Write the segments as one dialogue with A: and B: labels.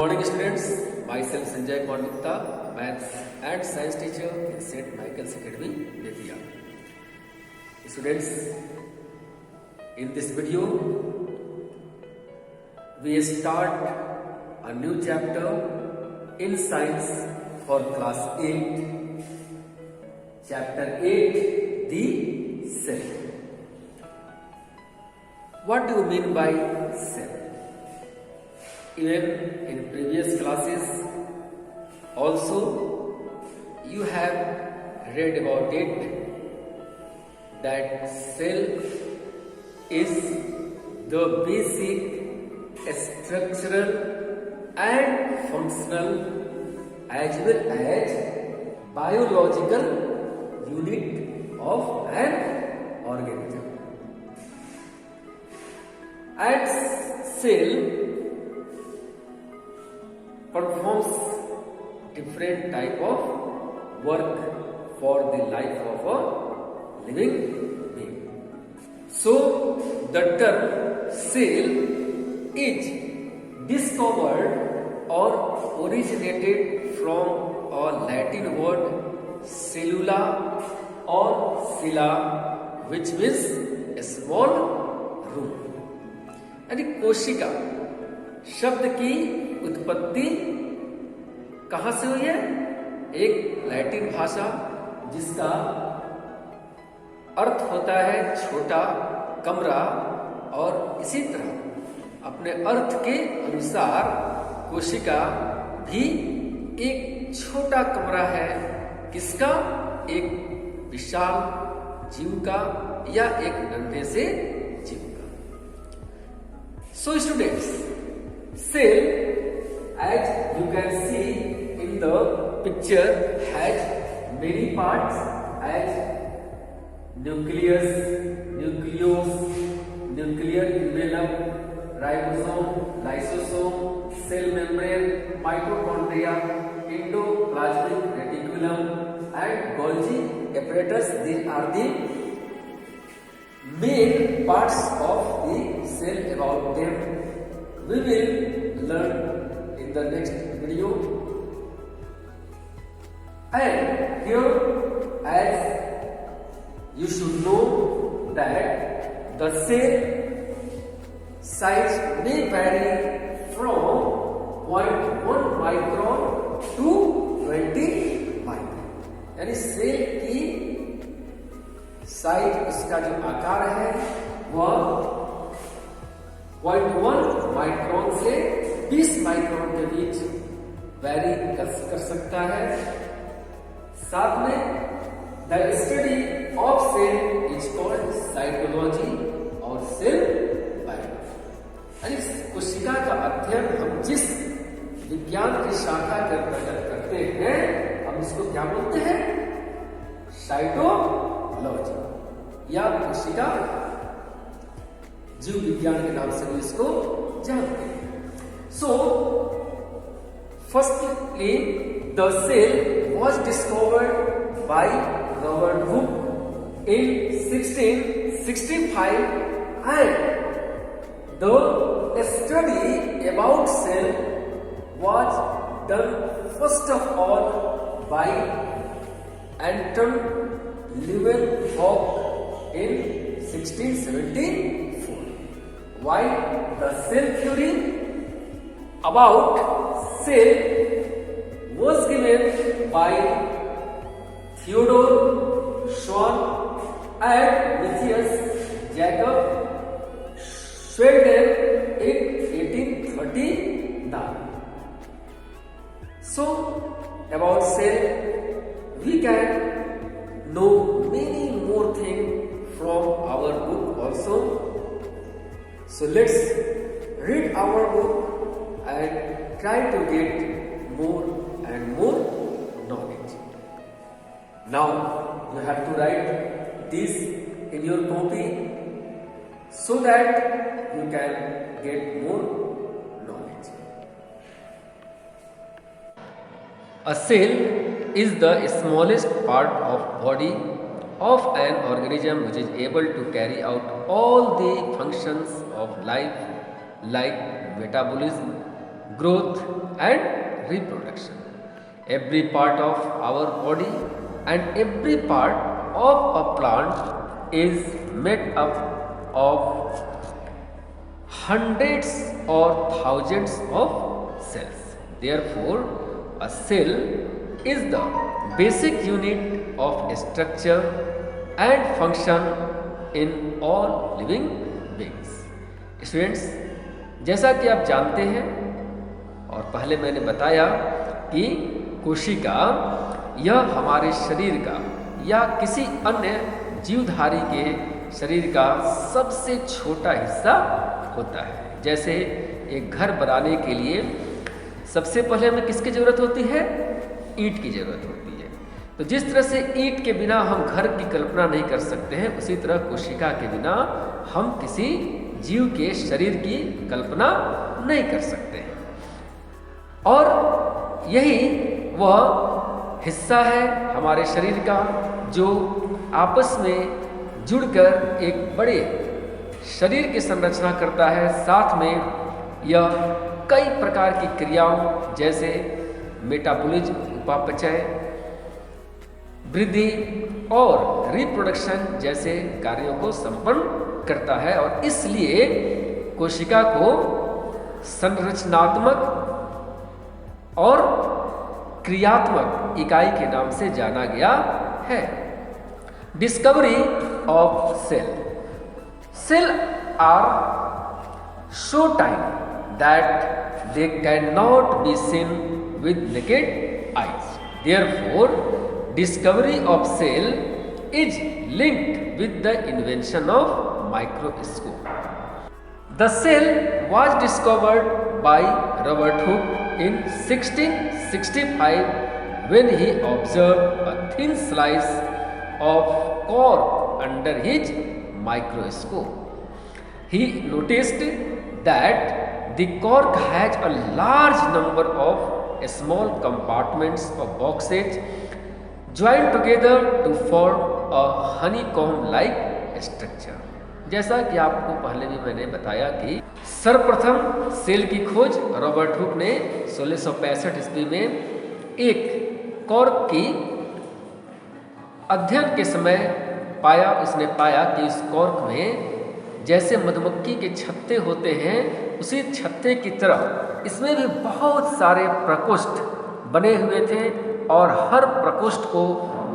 A: morning students, myself Sanjay Kondukta, maths and science teacher in St. Michael's Academy, Bettiya. Students, in this video, we start a new chapter in science for class 8, chapter 8, the cell. What do you mean by cell? Even in previous classes also you have read about it that cell is the basic structural and functional as well as biological unit of an organism. And cell performs different type of work for the life of a living being. So the term cell is discovered or originated from a Latin word cellula or cella, which means a small room. यानी कोशिका शब्द की उत्पत्ति कहां से हुई है? एक लैटिन भाषा जिसका अर्थ होता है छोटा कमरा, और इसी तरह अपने अर्थ के अनुसार कोशिका भी एक छोटा कमरा है। किसका? एक विशाल जीव का या एक नन्हे से जीव का। So students, cell, as you can see in the picture, has many parts as nucleus, nucleus, nuclear envelope, ribosome, lysosome, cell membrane, mitochondria, endoplasmic reticulum, and Golgi apparatus. These are the main parts of the cell. About them we will learn in the next video. And here, as you should know that the cell size may vary from 0.1 micron to 20 micron. यानी cell की size, इसका जो आकार है वह 0.1 micron से 20 micron के बीच vary कर सकता है। साथ में the study of cell is called cytology और सेल बायोलॉजी। यानी कोशिका का अध्ययन हम जिस विज्ञान की शाखा के अंतर्गत करते हैं, हम इसको क्या बोलते हैं? साइटोलॉजी या कोशिका जीव विज्ञान के नाम से भी इसको जानते हैं। So firstly the cell was discovered by Robert Hooke in 1665 and the study about cell was done first of all by Anton Leeuwenhoek in 1674. Why the cell theory about cell was given by Theodor Schwann and Matthias Jacob Schweden in 1839. So about cell we can know many more things from our book also. So let's read our book and try to get more and more knowledge. Now you have to write this in your copy so that you can get more knowledge. A cell is the smallest part of body of an organism which is able to carry out all the functions of life like metabolism, growth and reproduction. Every part of our body and every part of a plant is made up of hundreds or thousands of cells. Therefore, a cell is the basic unit of structure and function in all living beings. Students, जैसा कि आप जानते हैं और पहले मैंने बताया कि कोशिका यह हमारे शरीर का या किसी अन्य जीवधारी के शरीर का सबसे छोटा हिस्सा होता है। जैसे एक घर बनाने के लिए सबसे पहले हमें किसकी ज़रूरत होती है? ईंट की ज़रूरत होती है। तो जिस तरह से ईंट के बिना हम घर की कल्पना नहीं कर सकते हैं, उसी तरह कोशिका के बिना हम किसी जीव के शरीर की कल्पना नहीं कर सकते हैं। और यही वह हिस्सा है हमारे शरीर का जो आपस में जुड़कर एक बड़े शरीर की संरचना करता है। साथ में यह कई प्रकार की क्रियाओं जैसे मेटाबॉलिज्म, उपापचय, वृद्धि और रिप्रोडक्शन जैसे कार्यों को संपन्न करता है। और इसलिए कोशिका को संरचनात्मक और क्रियात्मक इकाई के नाम से जाना गया है। Discovery of cell. Cell are so tiny that they cannot be seen with naked eyes. Therefore, discovery of cell is linked with the invention of microscope. The cell was discovered by Robert Hooke in 1665 when he observed a thin slice of cork under his microscope. He noticed that the cork has a large number of small compartments or boxes joined together to form a honeycomb like structure. जैसा कि आपको पहले भी मैंने बताया कि सर्वप्रथम cell की खोज रॉबर्ट हुक ने 1665 ईस्वी में एक कॉर्क की अध्ययन के समय पाया। उसने पाया कि उस कॉर्क में जैसे मधुमक्खी के छत्ते होते हैं, उसी छत्ते की तरह इसमें भी बहुत सारे प्रकोष्ठ बने हुए थे और हर प्रकोष्ठ को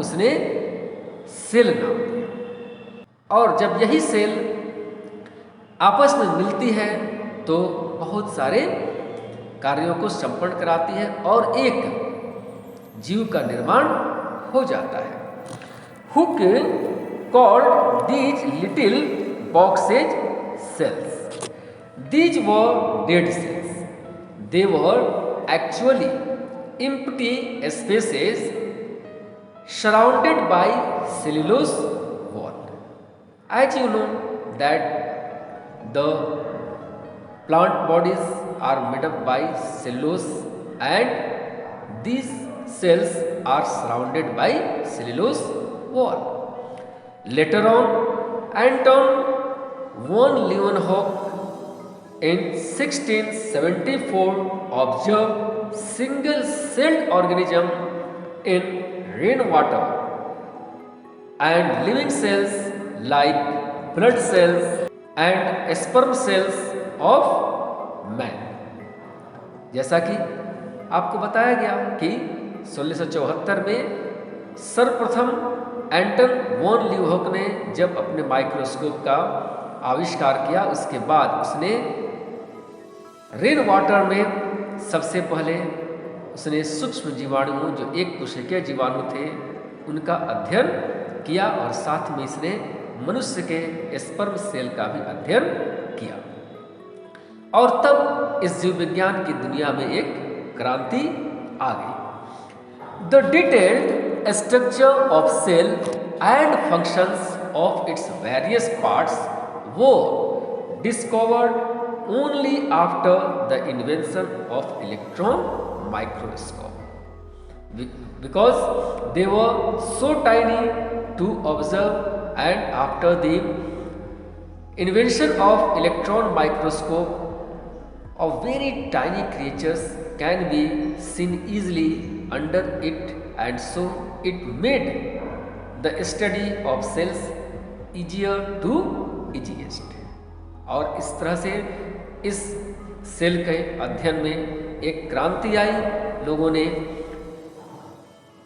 A: उसने सेल नाम दिया। और जब यही सेल आपस में मिलती है तो बहुत सारे कार्यों को संपन्न कराती है और एक जीव का निर्माण हो जाता है। Hook called these little boxes cells. These were dead cells. They were actually empty spaces surrounded by cellulose wall. As you know that the plant bodies are made up by cellulose and these cells are surrounded by cellulose wall. Later on, Anton von Leeuwenhoek in 1674 observed single-celled organism in rainwater and living cells like blood cells and sperm cells of man. जैसा कि आपको बताया गया कि 1674 में सर्वप्रथम एंटन von लीeuwenhoek ने जब अपने माइक्रोस्कोप का आविष्कार किया, उसके बाद उसने रेन वाटर में सबसे पहले उसने सूक्ष्म जीवाणुओं जो एक कोशिकीय जीवाणु थे उनका अध्ययन किया और साथ में इसने मनुष्य के स्पर्म सेल का भी अध्ययन किया। और तब इस जीव विज्ञान की दुनिया में एक क्रांति आ गई। The detailed structure of cell and functions of its various parts were discovered only after the invention of electron microscope because they were so tiny to observe, and after the invention of electron microscope of very tiny creatures can be seen easily under it, and so it made the study of cells easier to easiest. और इस तरह से इस cell के अध्ययन में एक क्रांति आई, लोगों ने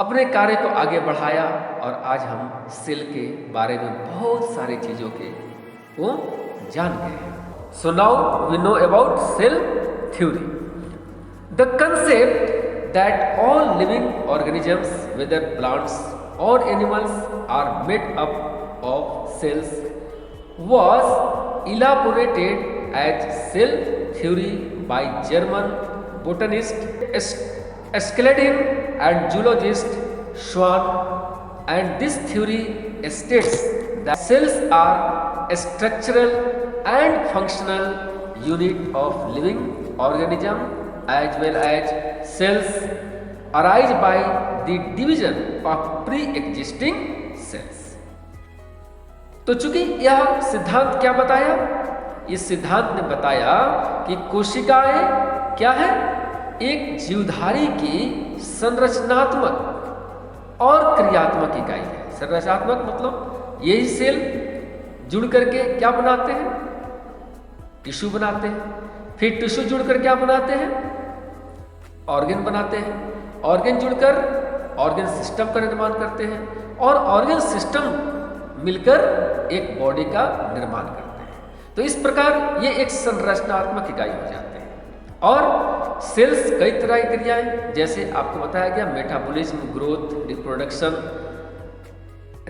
A: अपने कार्य को आगे बढ़ाया और आज हम सेल के बारे में बहुत सारी चीज़ों को जान गए हैं. So now we know about cell theory. The concept that all living organisms whether plants और animals are made up of cells was elaborated as cell theory by German botanist Schleiden and zoologist Schwann, and this theory states that cells are a structural and functional unit of living organism, as well as cells arise by the division of pre-existing cells. तो चूंकि यह सिद्धांत क्या बताया, इस सिद्धांत ने बताया कि कोशिकाएं क्या है, एक जीवधारी की संरचनात्मक और क्रियात्मक इकाई है. संरचनात्मक मतलब यही सेल जुड़ करके क्या बनाते हैं, टिश्यू बनाते हैं, फिर टिश्यू जुड़कर क्या बनाते हैं, ऑर्गन बनाते हैं, ऑर्गन जुड़कर ऑर्गन सिस्टम का निर्माण करते हैं, और ऑर्गन सिस्टम मिलकर एक बॉडी का निर्माण करते हैं. तो इस प्रकार ये एक संरचनात्मक इकाई हो जाते हैं. और सेल्स कई तरह की क्रियाएं, जैसे आपको बताया गया, metabolism, growth, reproduction,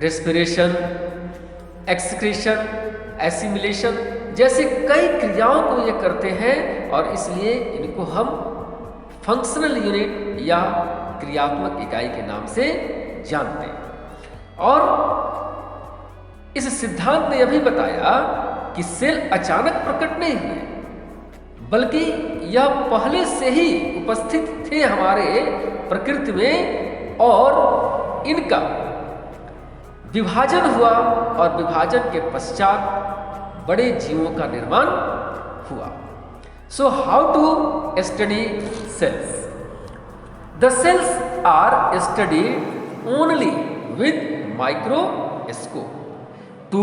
A: respiration, excretion, assimilation जैसे कई क्रियाओं को ये करते हैं, और इसलिए इनको हम फंक्शनल यूनिट या क्रियात्मक इकाई के नाम से जानते हैं. और इस सिद्धांत ने यह भी बताया कि सेल अचानक प्रकट नहीं हुए, बल्कि यह पहले से ही उपस्थित थे हमारे प्रकृति में, और इनका विभाजन हुआ, और विभाजन के पश्चात बड़े जीवों का निर्माण हुआ. So how to study cells? The cells are studied only with microscope. To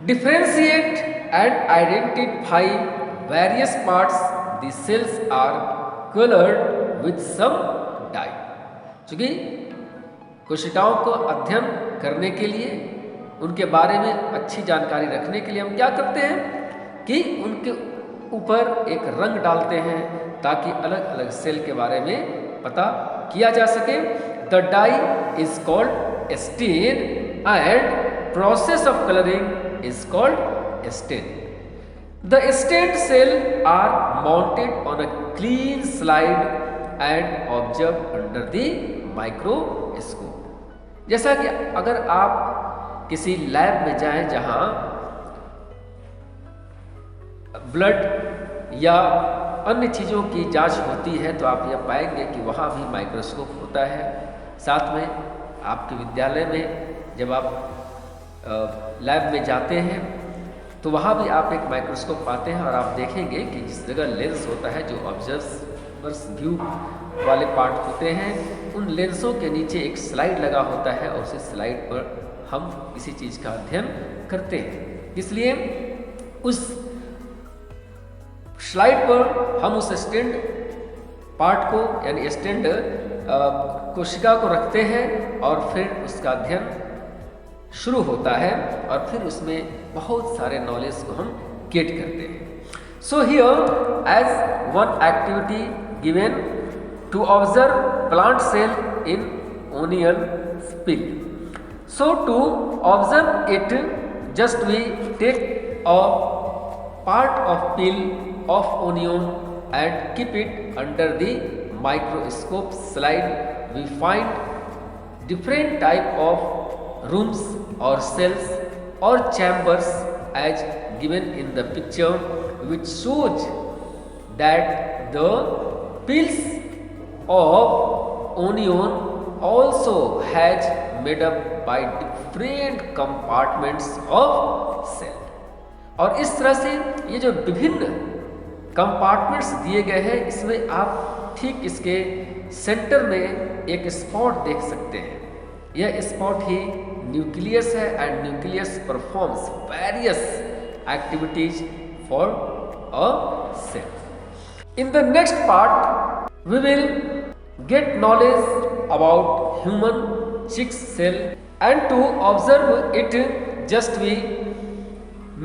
A: differentiate and identify various parts, the cells are colored with some dye. चूंकि कोशिकाओं को अध्ययन करने के लिए, उनके बारे में अच्छी जानकारी रखने के लिए हम क्या करते हैं कि उनके ऊपर एक रंग डालते हैं, ताकि अलग अलग सेल के बारे में पता किया जा सके. The dye is called stain and process of coloring is called stain. The stained cell are mounted on a clean slide and observed under the microscope. जैसा कि अगर आप किसी लैब में जाएं जहां ब्लड या अन्य चीज़ों की जांच होती है, तो आप यह पाएंगे कि वहाँ भी माइक्रोस्कोप होता है. साथ में आपके विद्यालय में जब आप लैब में जाते हैं तो वहाँ भी आप एक माइक्रोस्कोप पाते हैं, और आप देखेंगे कि जिस जगह लेंस होता है, जो ऑब्जर्वर्स व्यू वाले पार्ट होते हैं, उन लेंसों के नीचे एक स्लाइड लगा होता है, और उस स्लाइड पर हम किसी चीज़ का अध्ययन करते हैं. इसलिए उस स्लाइड पर हम उस स्टैंड पार्ट को, यानी स्टैंड कोशिका को रखते हैं, और फिर उसका अध्ययन शुरू होता है, और फिर उसमें बहुत सारे नॉलेज को हम गेट करते हैं. So here as one activity given to observe plant cell in onion peel. So to observe it, just we take a part of peel of onion and keep it under the microscope slide. We find different type of rooms or cells or chambers as given in the picture, which shows that the peels of onion also has made up by different compartments of cell. और इस तरह से ये जो विभिन्न compartments दिए गए हैं, इसमें आप ठीक इसके सेंटर में एक स्पॉट देख सकते हैं। यह स्पॉट ही न्यूक्लियस है and nucleus performs various activities for a cell. In the next part we will get knowledge about human chick cell, and to observe it just we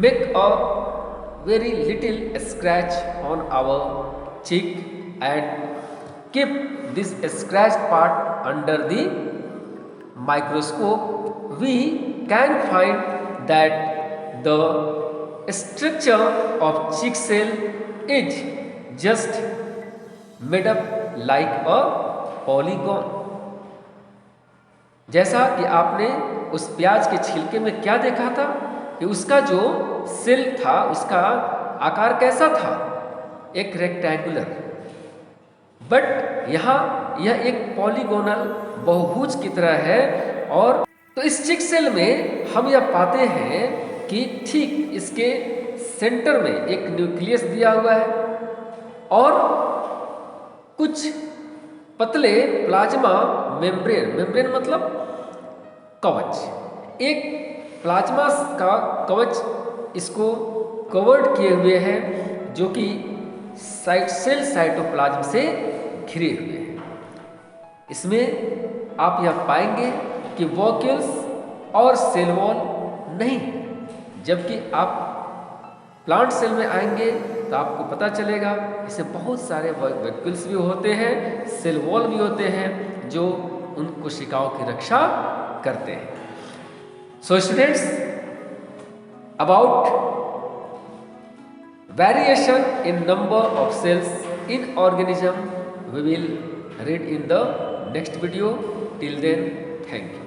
A: make a very little scratch on our cheek and keep this scratch part under the microscope. We can find that the structure of chick cell is just made up like a polygon. जैसा कि आपने उस प्याज के छिलके में क्या देखा था कि उसका जो सेल था उसका आकार कैसा था, एक रेक्टेंगुलर, बट यहाँ यह एक पॉलीगोनल बहुभुज की तरह है। और तो इस चिक सेल में हम यह पाते हैं कि ठीक इसके सेंटर में एक न्यूक्लियस दिया हुआ है और कुछ पतले प्लाज्मा मेम्ब्रेन मतलब कवच, एक प्लाज्मा का कवच इसको कवर्ड किए हुए हैं जो कि सेल साइटोप्लाज्म से घिरे हुए हैं। इसमें आप यह पाएंगे कि वॉक्यूल्स और सेल वॉल नहीं, जबकि आप प्लांट सेल में आएंगे तो आपको पता चलेगा इसमें बहुत सारे वैक्यूल्स भी होते हैं, सेल वॉल भी होते हैं जो उन कोशिकाओं की रक्षा करते हैं। So students, about variation in number of cells in organism we will read in the next video. Till then, thank you.